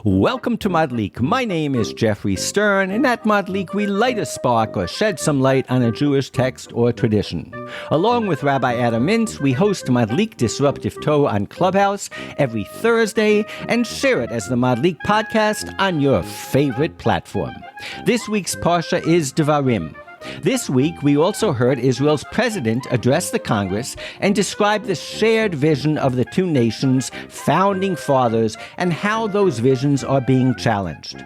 Welcome to Madlik. My name is Geoffrey Stern, and at Madlik we light a spark or shed some light on a Jewish text or tradition. Along with Rabbi Adam Mintz, we host Madlik Disruptive Torah on Clubhouse every Thursday and share it as the Madlik podcast on your favorite platform. This week's Parsha is Devarim. This week, we also heard Israel's president address the Congress and describe the shared vision of the two nations' founding fathers and how those visions are being challenged.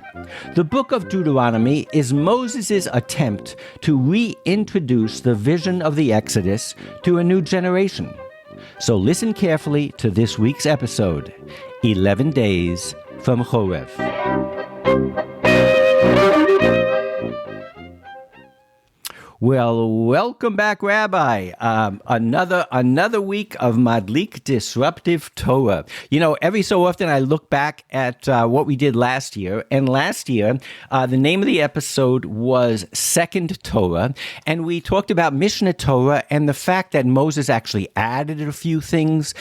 The book of Deuteronomy is Moses' attempt to reintroduce the vision of the Exodus to a new generation. So listen carefully to this week's episode, 11 Days from Horeb. Well, welcome back, Rabbi. Another week of Madlik Disruptive Torah. You know, every so often I look back at what we did last year, and last year the name of the episode was Second Torah, and we talked about Mishnah Torah and the fact that Moses actually added a few things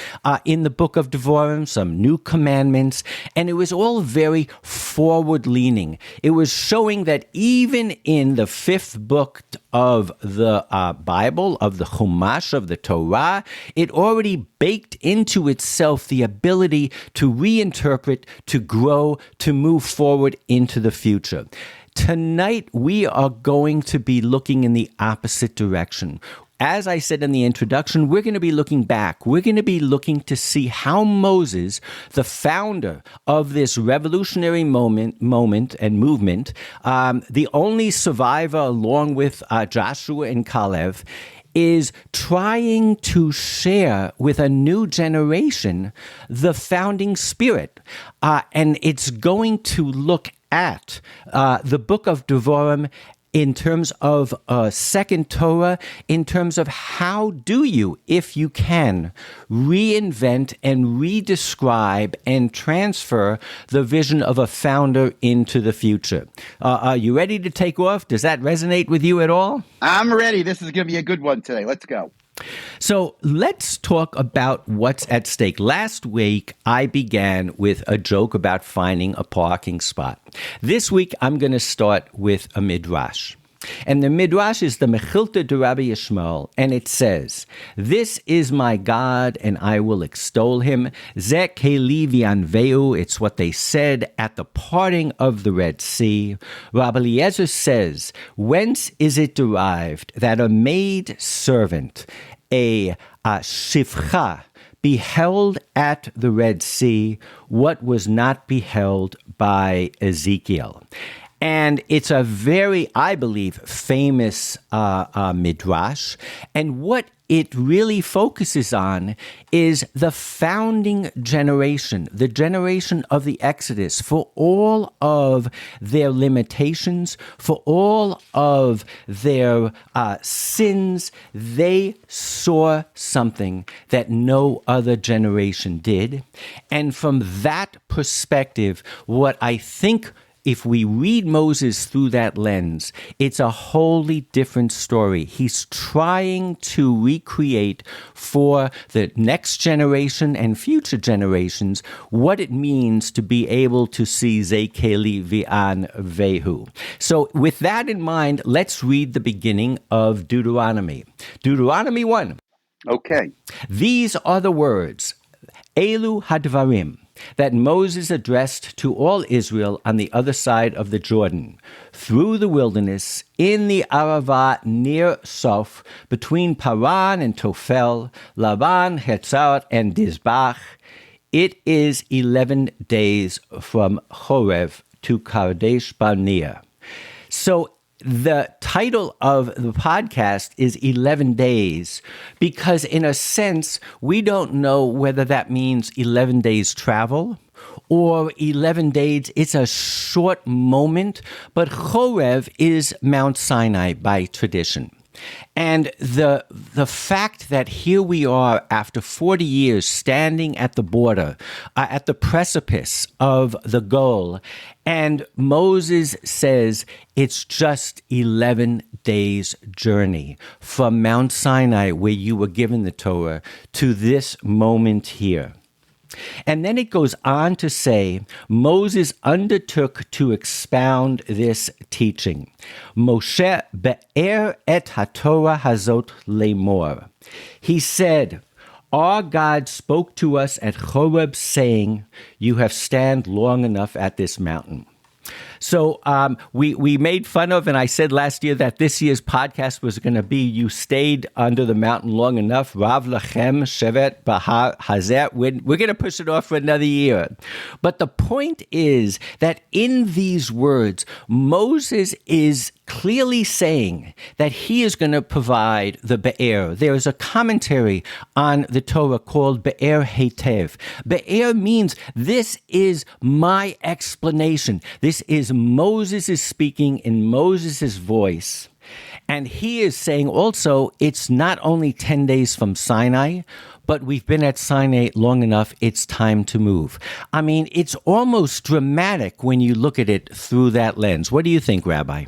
in the book of Devarim, some new commandments, and it was all very forward-leaning. It was showing that even in the fifth book of the Bible, of the Chumash, of the Torah, it already baked into itself the ability to reinterpret, to grow, to move forward into the future. Tonight, we are going to be looking in the opposite direction. As I said in the introduction, we're going to be looking back. We're going to be looking to see how Moses, the founder of this revolutionary moment and movement, the only survivor along with Joshua and Caleb, is trying to share with a new generation the founding spirit. And it's going to look at the book of Devarim in terms of Second Torah, in terms of how do you, if you can, reinvent and redescribe and transfer the vision of a founder into the future. Are you ready to take off? Does that resonate with you at all? I'm ready. This is going to be a good one today. Let's go. So let's talk about what's at stake. Last week, I began with a joke about finding a parking spot. This week, I'm going to start with a midrash. And the midrash is the Mechilta de Rabbi Yishmael, and it says, "This is my God, and I will extol him. Ze keli v'anveu," it's what they said at the parting of the Red Sea. Rabbi Eliezer says, "Whence is it derived that a maid servant, a shifcha, beheld at the Red Sea what was not beheld by Ezekiel?" And it's a very, I believe, famous midrash. And what it really focuses on is the founding generation, the generation of the Exodus, for all of their limitations, for all of their sins. They saw something that no other generation did. And from that perspective, what I think, if we read Moses through that lens, it's a wholly different story. He's trying to recreate for the next generation and future generations what it means to be able to see Zekeli V'an Vehu. So with that in mind, let's read the beginning of Deuteronomy. Deuteronomy 1. Okay. These are the words, Elu Hadvarim, that Moses addressed to all Israel on the other side of the Jordan, through the wilderness, in the Arava near Soph, between Paran and Tophel, Laban, Hetzar, and Dizbach. It is 11 days from Horeb to Kadesh Barnea. So the title of the podcast is 11 days because, in a sense, we don't know whether that means 11 days travel or 11 days. It's a short moment, but Horeb is Mount Sinai by tradition. And the fact that here we are after 40 years standing at the border, at the precipice of the goal, and Moses says it's just 11 days journey from Mount Sinai, where you were given the Torah, to this moment here. And then it goes on to say, Moses undertook to expound this teaching. Moshe be'er et haTorah hazot lemor. He said, our God spoke to us at Horeb, saying, you have stand long enough at this mountain. So we made fun of, and I said last year that this year's podcast was going to be, you stayed under the mountain long enough. Rav Lachem Shevet Bahar Hazer. We're going to push it off for another year. But the point is that in these words, Moses is clearly saying that he is going to provide the Be'er. There is a commentary on the Torah called Be'er Hetev. Be'er means this is my explanation. This is Moses is speaking in Moses' voice. And he is saying also, it's not only 10 days from Sinai, but we've been at Sinai long enough, it's time to move. I mean, it's almost dramatic when you look at it through that lens. What do you think, Rabbi?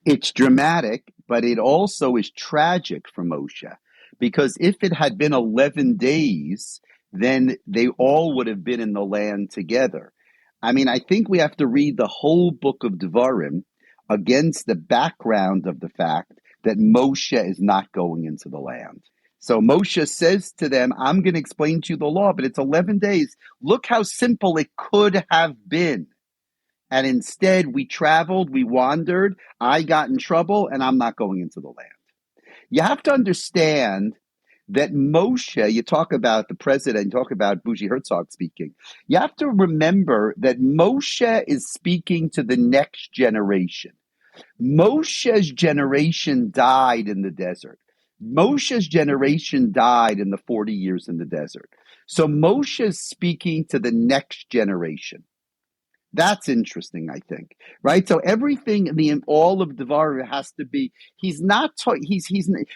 It's dramatic, but it also is tragic for Moshe, because if it had been 11 days, then they all would have been in the land together. I mean, I think we have to read the whole book of Devarim against the background of the fact that Moshe is not going into the land. So Moshe says to them, I'm going to explain to you the law, but it's 11 days. Look how simple it could have been. And instead, we traveled, we wandered, I got in trouble, and I'm not going into the land. You have to understand that Moshe, you talk about the president, you talk about Bougie Herzog speaking. You have to remember that Moshe is speaking to the next generation. Moshe's generation died in the desert. Moshe's generation died in the 40 years in the desert. So Moshe is speaking to the next generation. That's interesting, I think, right? So everything in all of Devarim has to be. He's not.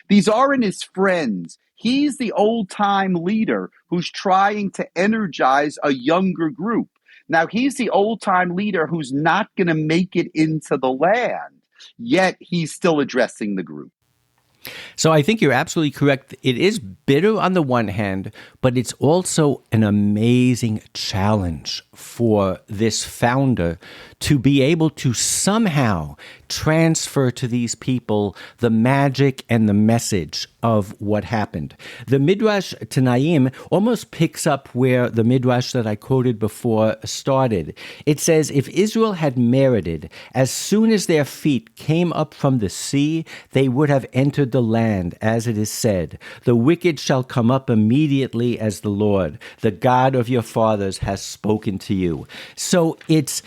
These aren't his friends. He's the old time leader who's trying to energize a younger group. Now he's the old time leader who's not going to make it into the land, yet he's still addressing the group. So I think you're absolutely correct. It is bitter on the one hand, but it's also an amazing challenge for this founder to be able to somehow transfer to these people the magic and the message of what happened. The Midrash Tanaim almost picks up where the Midrash that I quoted before started. It says, if Israel had merited, as soon as their feet came up from the sea, they would have entered the land, as it is said, the wicked shall come up immediately as the Lord, the God of your fathers, has spoken to you. So it's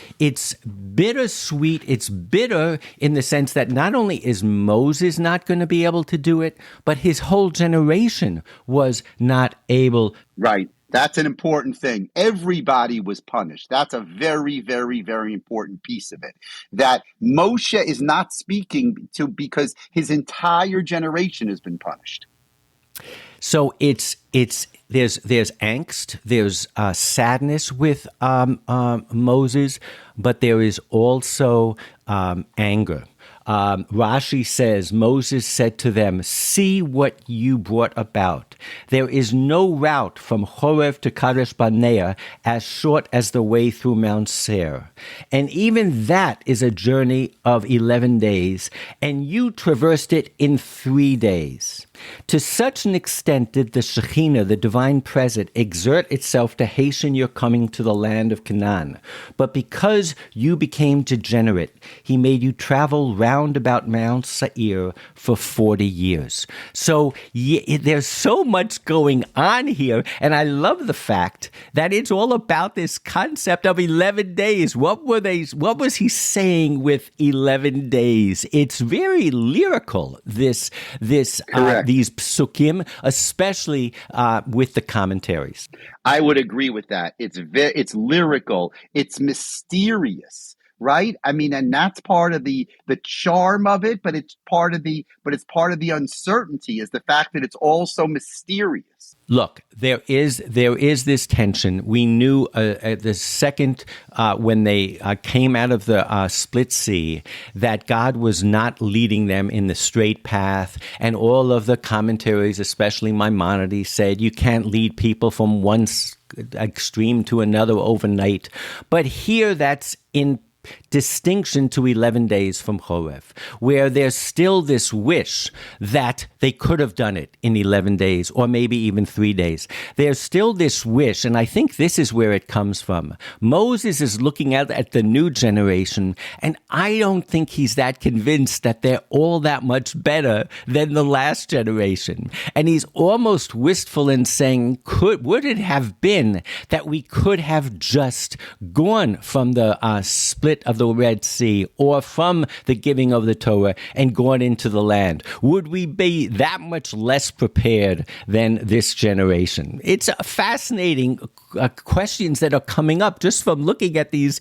bittersweet. It's bitter in the sense that not only is Moses not going to be able to do it, but his whole generation was not able. Right. That's an important thing. Everybody was punished. That's a very, very, very important piece of it. That Moshe is not speaking to because his entire generation has been punished. So there's angst, there's sadness with Moses, but there is also anger. Rashi says, Moses said to them, see what you brought about. There is no route from Horeb to Kadesh Barnea as short as the way through Mount Seir. And even that is a journey of 11 days, and you traversed it in 3 days. To such an extent did the Shekhinah, the divine presence, exert itself to hasten your coming to the land of Canaan. But because you became degenerate, he made you travel round about Mount Seir for 40 years. So there's so much going on here, and I love the fact that it's all about this concept of 11 days. What was he saying with 11 days? It's very lyrical, these psukim, especially with the commentaries. I would agree with that. It's lyrical. It's mysterious, right? I mean, and that's part of the charm of it, but it's part of the uncertainty is the fact that it's all so mysterious. Look, there is this tension. We knew the second when they came out of the split sea that God was not leading them in the straight path, and all of the commentaries, especially Maimonides, said you can't lead people from one extreme to another overnight. But here that's in distinction to 11 days from Horeb, where there's still this wish that they could have done it in 11 days or maybe even 3 days. There's still this wish, and I think this is where it comes from. Moses is looking at the new generation, and I don't think he's that convinced that they're all that much better than the last generation. And he's almost wistful in saying, would it have been that we could have just gone from the split of the Red Sea or from the giving of the Torah and gone into the land? Would we be that much less prepared than this generation? It's fascinating questions that are coming up just from looking at these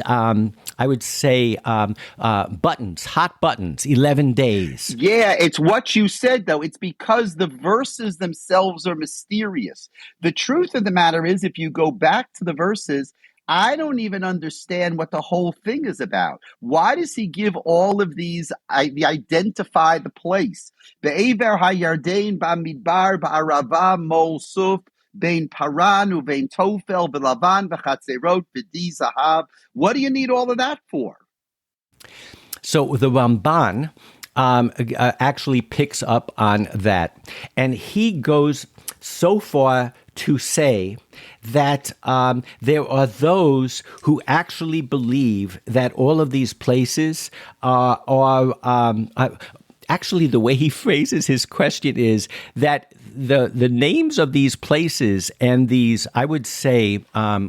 I would say buttons, hot buttons, 11 days. Yeah, it's what you said, though. It's because the verses themselves are mysterious. The truth of the matter is, if you go back to the verses, I don't even understand what the whole thing is about. Why does he give all of these, identify the place? Be'ever ha'yardein ba'midbar ba'arava mol suf bein paran uvein tofel v'lavan v'chatzerot v'di zahav. What do you need all of that for? So the Ramban actually picks up on that, and he goes so far to say that there are those who actually believe that all of these places are actually, the way he phrases his question is that the names of these places and these, I would say,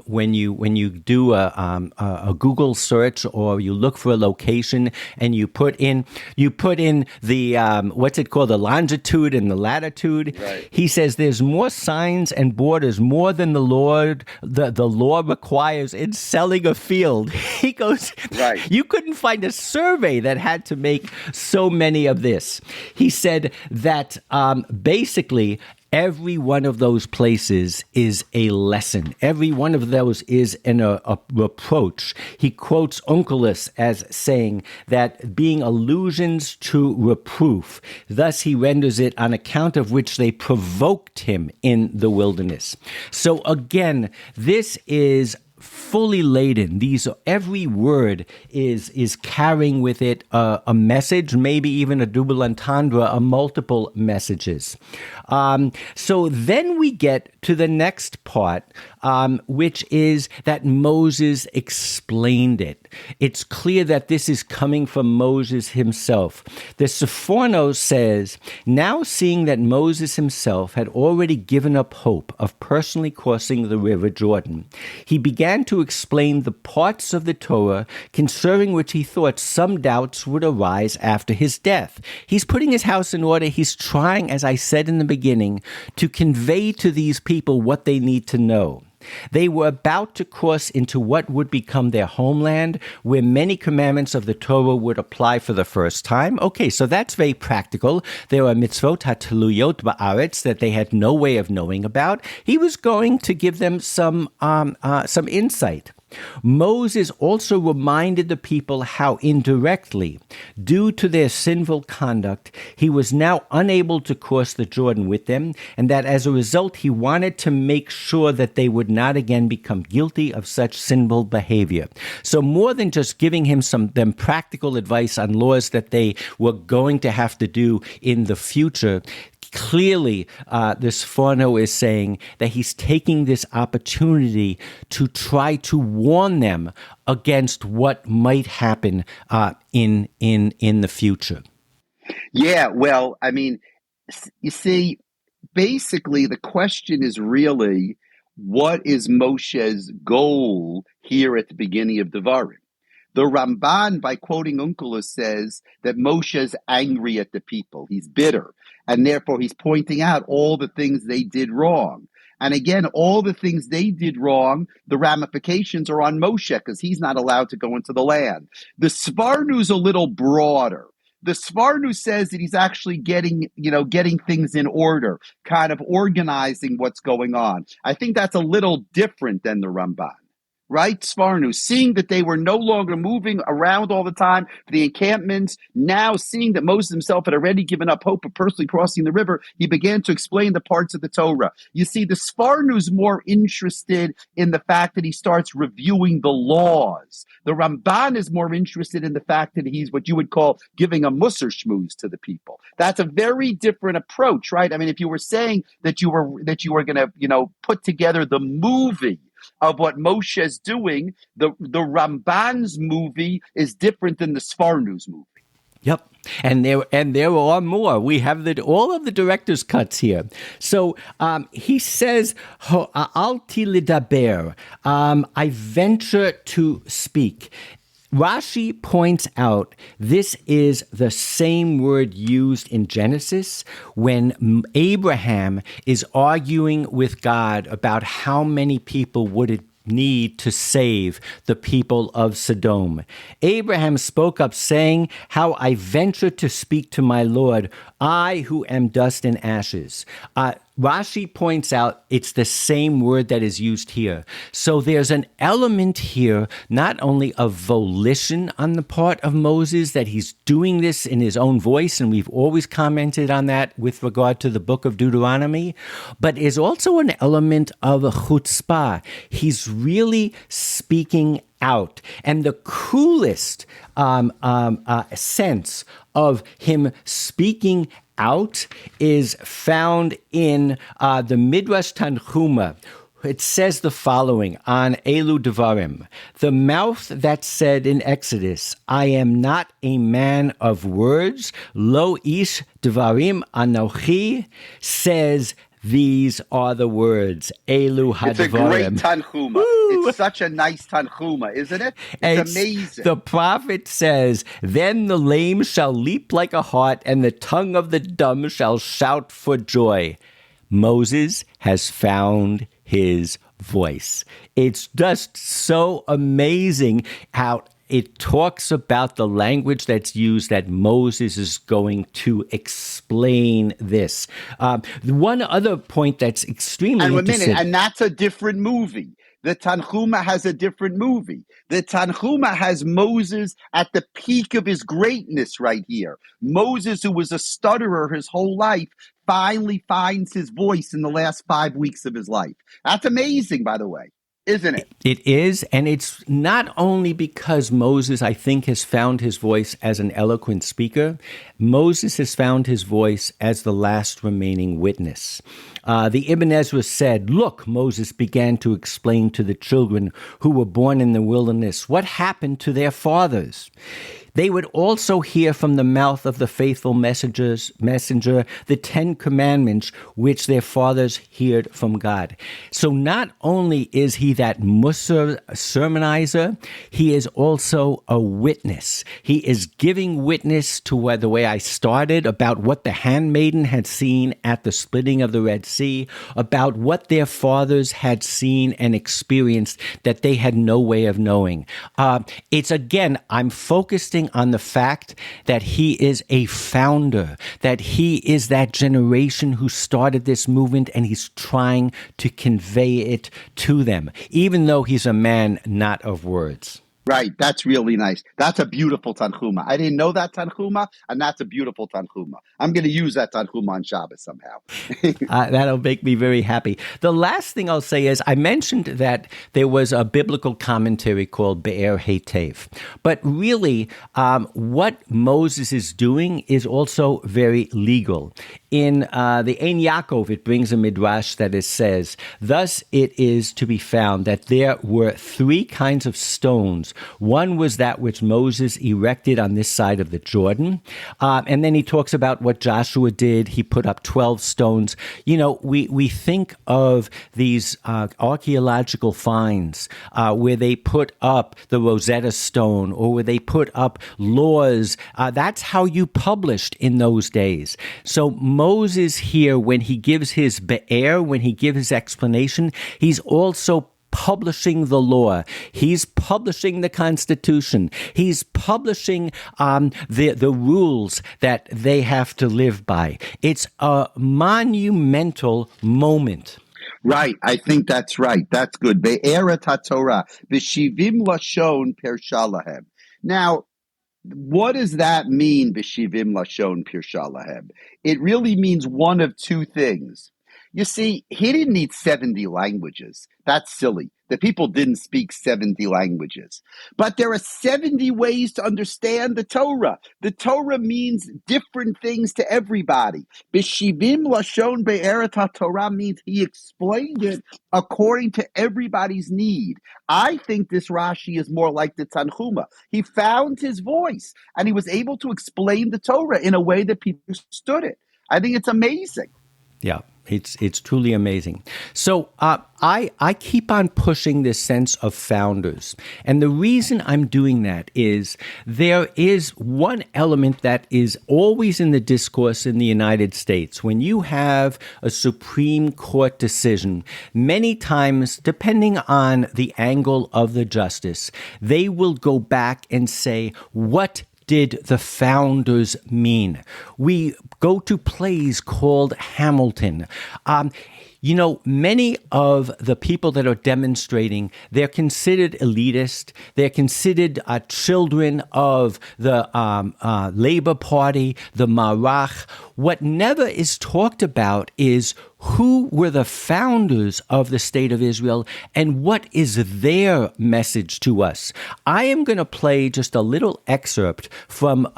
when you do a Google search or you look for a location and you put in the what's it called, the longitude and the latitude. Right. He says there's more signs and borders, more than the law requires in selling a field. He goes, right. You couldn't find a survey that had to make so many of this. He said that basically every one of those places is a lesson. Every one of those is a reproach. He quotes Onkelos as saying that being allusions to reproof. Thus he renders it on account of which they provoked him in the wilderness. So again, this is fully laden. Every word is carrying with it a message, maybe even a double entendre, multiple messages. So then we get to the next part, which is that Moses explained it. It's clear that this is coming from Moses himself. The Sephono says, now seeing that Moses himself had already given up hope of personally crossing the river Jordan, he began to explain the parts of the Torah concerning which he thought some doubts would arise after his death. He's putting his house in order. He's trying, as I said in the beginning, to convey to these people what they need to know. They were about to cross into what would become their homeland, where many commandments of the Torah would apply for the first time. Okay, so that's very practical. There are mitzvot hataluyot ba'aretz that they had no way of knowing about. He was going to give them some insight. Moses also reminded the people how indirectly, due to their sinful conduct, he was now unable to cross the Jordan with them, and that as a result he wanted to make sure that they would not again become guilty of such sinful behavior. So more than just giving him them practical advice on laws that they were going to have to do in the future, clearly, this Forno is saying that he's taking this opportunity to try to warn them against what might happen in the future. Yeah, well, I mean, you see, basically the question is really, what is Moshe's goal here at the beginning of Devarim? The Ramban, by quoting Onkelos, says that Moshe is angry at the people. He's bitter. And therefore, he's pointing out all the things they did wrong. And again, all the things they did wrong, the ramifications are on Moshe because he's not allowed to go into the land. The Svarnu's a little broader. The Svarnu says that he's actually getting things in order, kind of organizing what's going on. I think that's a little different than the Ramban. right? Sfarnu, seeing that they were no longer moving around all the time for the encampments, now seeing that Moses himself had already given up hope of personally crossing the river, he began to explain the parts of the Torah. You see, the Sfarnu's more interested in the fact that he starts reviewing the laws. The Ramban is more interested in the fact that he's what you would call giving a musar shmooze to the people. That's a very different approach, right? I mean, if you were saying that you were going to, put together the movie of what Moshe is doing, the Ramban's movie is different than the Sfarnu's movie. Yep. And there are more. We have all of the director's cuts here. So he says, Alti lidaber, I venture to speak. Rashi points out this is the same word used in Genesis when Abraham is arguing with God about how many people would it need to save the people of Sodom. Abraham spoke up saying, how I venture to speak to my Lord, I who am dust and ashes. Rashi points out it's the same word that is used here. So there's an element here, not only of volition on the part of Moses, that he's doing this in his own voice, and we've always commented on that with regard to the book of Deuteronomy, but is also an element of a chutzpah. He's really speaking out. And the coolest sense of him speaking out is found in the Midrash Tanchuma. It says the following on Elu Devarim: the mouth that said in Exodus, I am not a man of words, lo ish devarim anochi, says, these are the words, Elu Hadvarim. It's a great Tanchuma. Woo! It's such a nice Tanchuma, isn't it? It's amazing. The prophet says, then the lame shall leap like a hart, and the tongue of the dumb shall shout for joy. Moses has found his voice. It's just so amazing how it talks about the language that's used, that Moses is going to explain this. One other point that's extremely interesting. And that's a different movie. The Tanchuma has a different movie. The Tanchuma has Moses at the peak of his greatness right here. Moses, who was a stutterer his whole life, finally finds his voice in the last 5 weeks of his life. That's amazing, by the way. Isn't it? It is, and it's not only because Moses, I think, has found his voice as an eloquent speaker. Moses has found his voice as the last remaining witness. The Ibn Ezra said, look, Moses began to explain to the children who were born in the wilderness what happened to their fathers. They would also hear from the mouth of the faithful messenger, the 10 commandments which their fathers heard from God. So not only is he that Musar sermonizer, he is also a witness. He is giving witness to the way I started about what the handmaiden had seen at the splitting of the Red Sea, about what their fathers had seen and experienced that they had no way of knowing. It's again, I'm focusing on the fact that he is a founder, that he is that generation who started this movement, and he's trying to convey it to them, even though he's a man not of words. Right. That's really nice. That's a beautiful Tanchuma. I didn't know that Tanchuma, and that's a beautiful Tanchuma. I'm going to use that Tanchuma on Shabbos somehow. That'll make me very happy. The last thing I'll say is I mentioned that there was a biblical commentary called Be'er Hetev. But really, what Moses is doing is also very legal. In the Ein Yaakov, it brings a midrash that it says, thus it is to be found that there were 3 kinds of stones. One was that which Moses erected on this side of the Jordan. And then he talks about what Joshua did. He put up 12 stones. You know, we think of these archaeological finds where they put up the Rosetta Stone, or where they put up laws. That's how you published in those days. So Moses here, when he gives his be'er, when he gives his explanation, he's also publishing the law. He's publishing the Constitution. He's publishing the rules that they have to live by. It's a monumental moment. Right. I think that's right. That's good. Be'eret HaTorah. B'shivim lashon persha lahem. Now, what does that mean, B'shivim lashon persha lahem? It really means one of two things. You see, he didn't need 70 languages. That's silly. The people didn't speak 70 languages. But there are 70 ways to understand the Torah. The Torah means different things to everybody. B'shivim lashon be'eret HaTorah means he explained it according to everybody's need. I think this Rashi is more like the Tanhuma. He found his voice, and he was able to explain the Torah in a way that people understood it. I think it's amazing. Yeah, it's truly amazing. So I keep on pushing this sense of founders. And the reason I'm doing that is there is one element that is always in the discourse in the United States. When you have a Supreme Court decision, many times, depending on the angle of the justice, they will go back and say, what did the founders mean? We go to plays called Hamilton. Many of the people that are demonstrating, they're considered elitist. They're considered children of the Labor Party, the Marach. What never is talked about is who were the founders of the State of Israel and what is their message to us. I am going to play just a little excerpt from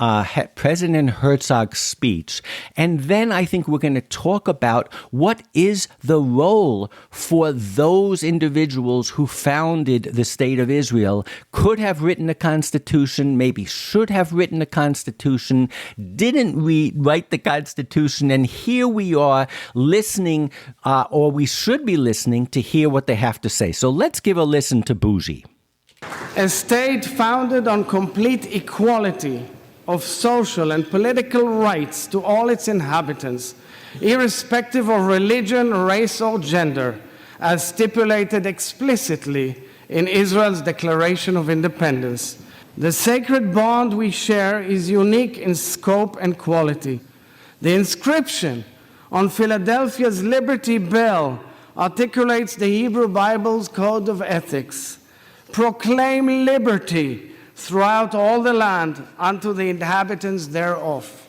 President Herzog's speech, and then I think we're going to talk about what is the role for those individuals who founded the State of Israel, could have written a constitution, maybe should have written a constitution, didn't write the constitution, and here we are listening, or we should be listening to hear what they have to say. So let's give a listen to Bougie. A state founded on complete equality of social and political rights to all its inhabitants, irrespective of religion, race, or gender, as stipulated explicitly in Israel's Declaration of Independence. The sacred bond we share is unique in scope and quality. The inscription on Philadelphia's Liberty Bell articulates the Hebrew Bible's code of ethics. Proclaim liberty throughout all the land unto the inhabitants thereof.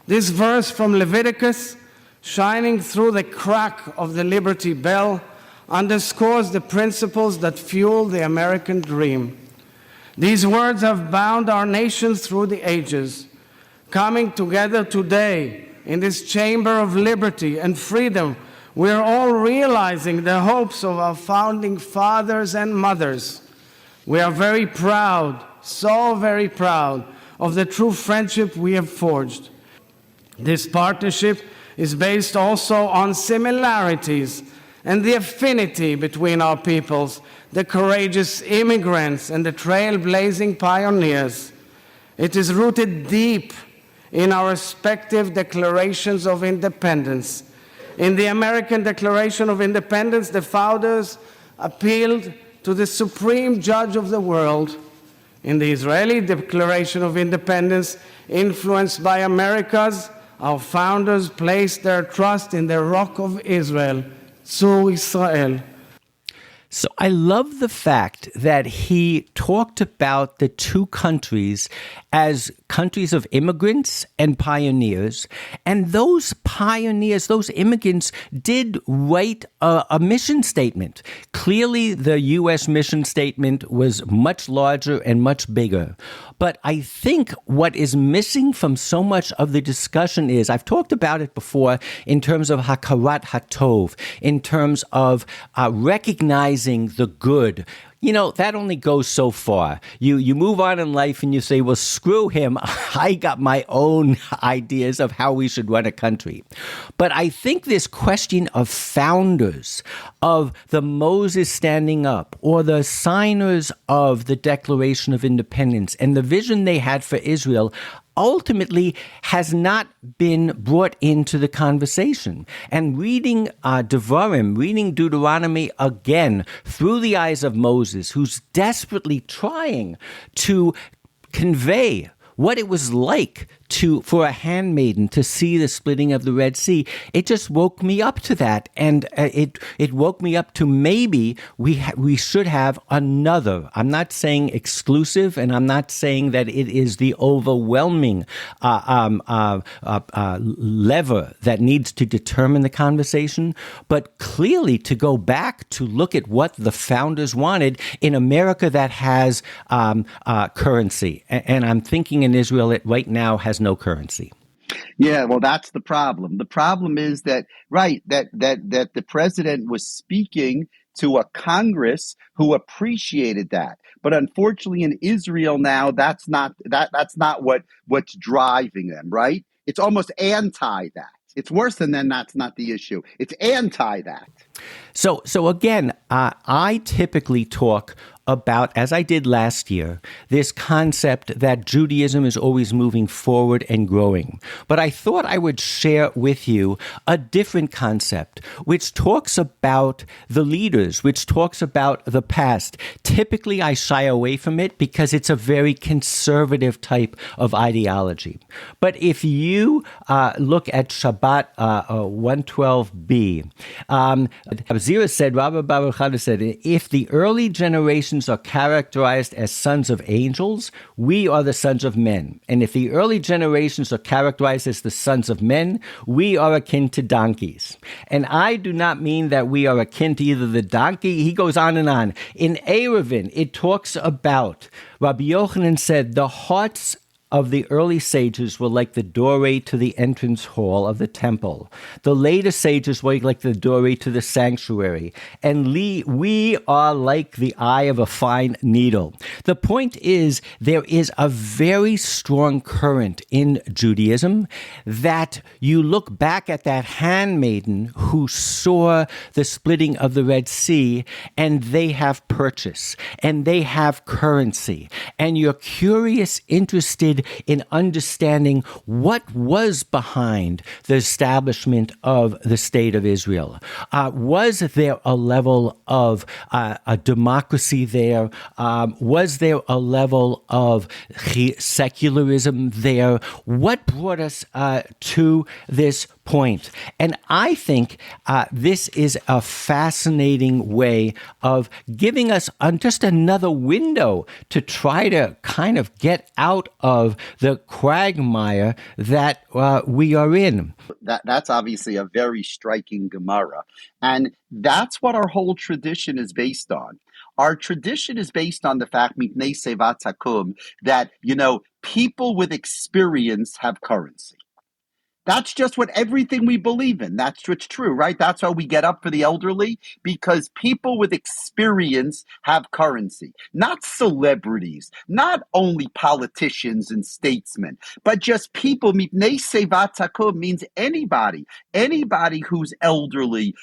This verse from Leviticus, shining through the crack of the Liberty Bell, underscores the principles that fuel the American dream. These words have bound our nation through the ages. Coming together today in this chamber of liberty and freedom, we are all realizing the hopes of our founding fathers and mothers. We are very proud, so very proud, of the true friendship we have forged. This partnership is based also on similarities and the affinity between our peoples, the courageous immigrants and the trailblazing pioneers. It is rooted deep in our respective declarations of independence. In the American Declaration of Independence, the founders appealed to the supreme judge of the world. In the Israeli Declaration of Independence, influenced by America's, our founders placed their trust in the Rock of Israel, Tzur Israel. So I love the fact that he talked about the two countries as countries of immigrants and pioneers. And those pioneers, those immigrants, did write a mission statement. Clearly, the U.S. mission statement was much larger and much bigger. But I think what is missing from so much of the discussion is, I've talked about it before in terms of hakarat hatov, in terms of recognizing the good. You know, that only goes so far. You move on in life and you say, well, screw him. I got my own ideas of how we should run a country. But I think this question of founders, of the Moses standing up, or the signers of the Declaration of Independence and the vision they had for Israel, ultimately has not been brought into the conversation. And reading Devarim, reading Deuteronomy again through the eyes of Moses, who's desperately trying to convey what it was like for a handmaiden to see the splitting of the Red Sea, it just woke me up to that. And it woke me up to maybe we should have another. I'm not saying exclusive, and I'm not saying that it is the overwhelming lever that needs to determine the conversation, but clearly to go back to look at what the founders wanted in America that has currency. And I'm thinking in Israel, it right now has no currency. Yeah, well, that's the problem. The problem is that, right, that the president was speaking to a Congress who appreciated that. But unfortunately, in Israel now, that's not what's driving them, right? It's almost anti that. It's worse than that's not the issue. It's anti that. So again, I typically talk about, as I did last year, this concept that Judaism is always moving forward and growing. But I thought I would share with you a different concept, which talks about the leaders, which talks about the past. Typically, I shy away from it because it's a very conservative type of ideology. But if you look at Shabbat 112b, Zira said, Rabbi Baruch Hana said, if the early generations are characterized as sons of angels, we are the sons of men. And if the early generations are characterized as the sons of men, we are akin to donkeys. And I do not mean that we are akin to either the donkey. He goes on and on. In Eruvin, it talks about, Rabbi Yochanan said, the hearts of the early sages were like the doorway to the entrance hall of the temple. The later sages were like the doorway to the sanctuary. And we are like the eye of a fine needle. The point is, there is a very strong current in Judaism that you look back at that handmaiden who saw the splitting of the Red Sea, and they have purchase, and they have currency, and you're curious, interested in understanding what was behind the establishment of the State of Israel. Was there a level of a democracy there? Was there a level of secularism there? What brought us to this point? And I think this is a fascinating way of giving us just another window to try to kind of get out of the quagmire that we are in. That's obviously a very striking Gemara. And that's what our whole tradition is based on. Our tradition is based on the fact, mitnei sevat takum, that, people with experience have currency. That's just what everything we believe in. That's what's true, right? That's why we get up for the elderly, because people with experience have currency. Not celebrities, not only politicians and statesmen, but just people. Mipnei sevat takum means anybody who's elderly,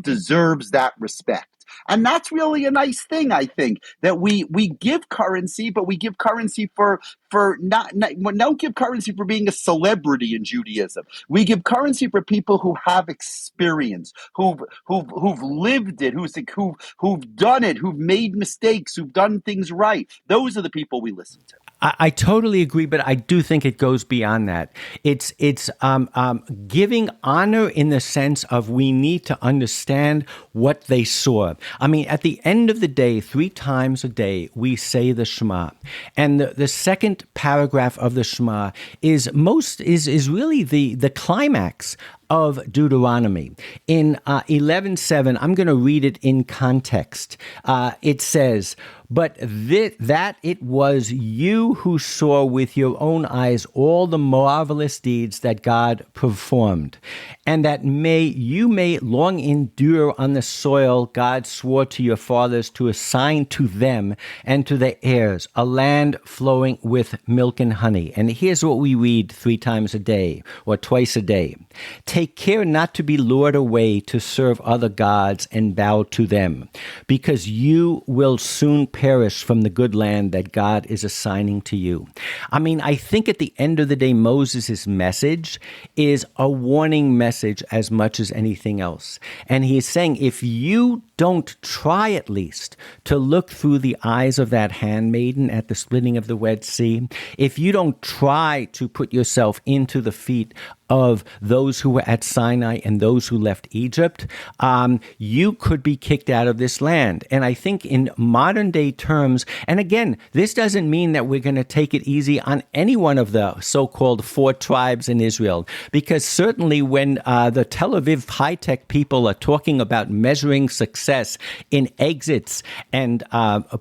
deserves that respect. And that's really a nice thing, I think, that we give currency, but we give currency for don't give currency for being a celebrity in Judaism. We give currency for people who have experience, who've lived it, who've done it, who've made mistakes, who've done things right. Those are the people we listen to. I totally agree, but I do think it goes beyond that. It's giving honor in the sense of we need to understand what they saw. I mean, at the end of the day, 3 times a day, we say the Shema. And the second paragraph of the Shema is really the climax of Deuteronomy. In 11:7, I'm going to read it in context. It says, but that it was you who saw with your own eyes all the marvelous deeds that God performed, and that you may long endure on the soil God swore to your fathers to assign to them and to their heirs, a land flowing with milk and honey. And here's what we read 3 times a day, or twice a day. Take care not to be lured away to serve other gods and bow to them, because you will soon perish from the good land that God is assigning to you. I mean, I think at the end of the day, Moses' message is a warning message as much as anything else. And he is saying, if you don't try at least to look through the eyes of that handmaiden at the splitting of the Red Sea, if you don't try to put yourself into the feet of those who were at Sinai and those who left Egypt, you could be kicked out of this land. And I think in modern day terms, and again, this doesn't mean that we're going to take it easy on any one of the so-called 4 tribes in Israel, because certainly when the Tel Aviv high-tech people are talking about measuring success in exits and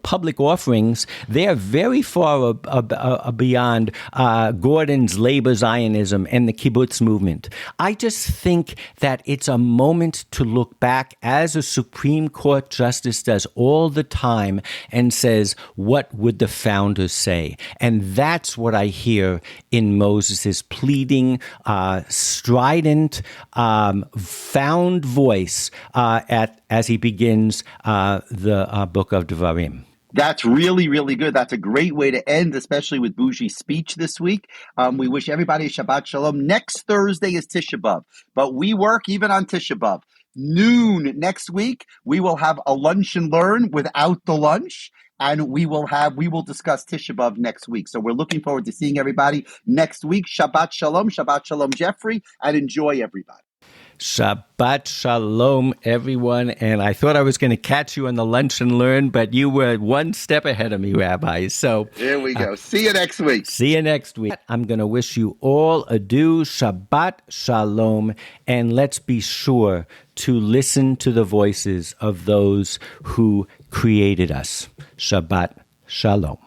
public offerings, they're very far beyond Gordon's labor Zionism and the kibbutz movement. I just think that it's a moment to look back, as a Supreme Court justice does all the time, and says, what would the founders say? And that's what I hear in Moses' pleading, strident, found voice as he begins the book of Devarim. That's really, really good. That's a great way to end, especially with Bougie's speech this week. We wish everybody Shabbat Shalom. Next Thursday is Tisha B'Av, but we work even on Tisha B'Av. Noon next week, we will have a lunch and learn without the lunch, and we will discuss Tisha B'Av next week. So we're looking forward to seeing everybody next week. Shabbat Shalom, Geoffrey, and enjoy everybody. Shabbat Shalom, everyone. And I thought I was going to catch you on the lunch and learn, but you were one step ahead of me, Rabbi. So here we go. See you next week. See you next week. I'm going to wish you all adieu. Shabbat Shalom. And let's be sure to listen to the voices of those who created us. Shabbat Shalom.